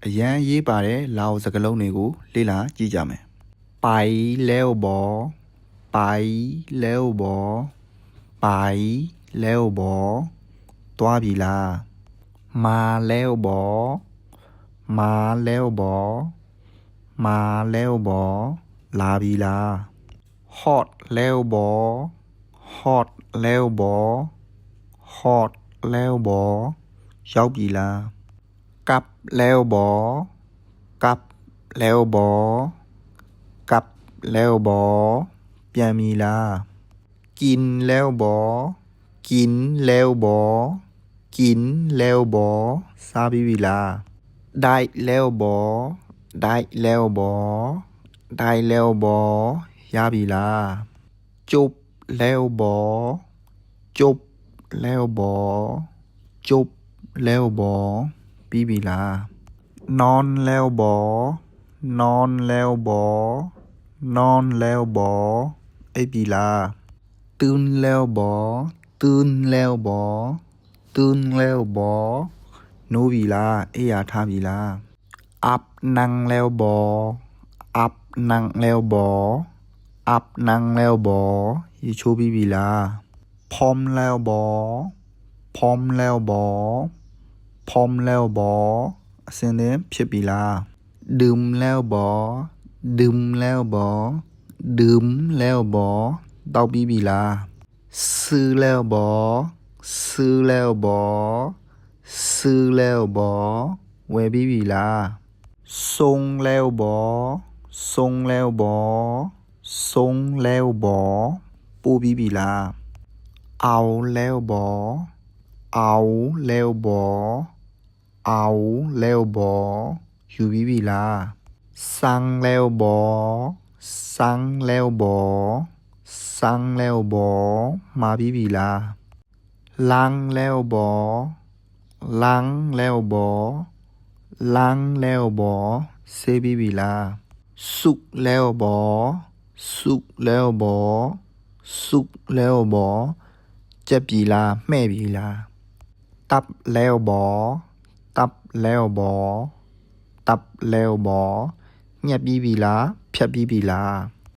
အရန်ရေးပါတယ်လာအိုစကားလုံးတွေကိုလေ့လာကြည့်ကြမယ်ไปแล้วบ่ไปแล้วบ่ไปแล้วบ่သွားပြီလားมาแล้วบ่มาแล้วบ่มาแล้วบ่လာပြီလားฮอดแล้วบ่ฮอดแล้วบ่ฮอดแล้วบ่ရောက်ပြီလားกลับแล้วบ่กลับแล้วบ่กลับแล้วบ่ပြန်ပြီလားกินแล้วบ่กินแล้วบ่กินแล้วบ่စားပြီလားได้แล้วบ่ได้แล้วบ่ได้แล้วบ่ရပြီလားจบแล้วบ่จบแล้วบ่จบแล้วบ่ပြီးပြီလားนอนแล้วบ่นอนแล้วบ่นอนแล้วบ่အိပ်ပြီလားตื่นแล้วบ่ตื่นแล้วบ่ตื่นแล้วบ่နိုးပြီလားအိပ်ရာထားပြီလားอับนั่งแล้วบ่อับนั่งแล้วบ่อับนั่งแล้วบ่ရေချိုးပြီးပြီလားพร้อมแล้วบ่พร้อมแล้วบ่พร้อมแล้วบ่အစင်းသင်းဖြစ်ပြီလားดื่มแล้วบ่ดื่มแล้วบ่ดื่มแล้วบ่တောက်ပြီးပြီလားซื้อแล้วบ่ซื้อแล้วบ่ซื้อแล้วบ่ဝယ်ပြီးပြီလားส่งแล้วบ่ส่งแล้วบ่ส่งแล้วบ่ပို့ပြီးပြီလားเอาแล้วบ่เอาแล้วบ่เอาแล้วบ่ယူပြီးပြီလားสั่งแล้วบ่สั่งแล้วบ่สั่งแล้วบ่มาပြီးပြီလားล้างแล้วบ่ล้างแล้วบ่ล้างแล้วบ่ဆေးပြီးပြီလားสุกแล้วบ่สุกแล้วบ่สุกแล้วบ่ကြက်ပြီလားမှဲ့ပြီလားตับแล้วบ่ตับแล้วบ่ตับแล้วบ่ညက်ပြီးပြီလားဖြတ်ပြီးပြီလား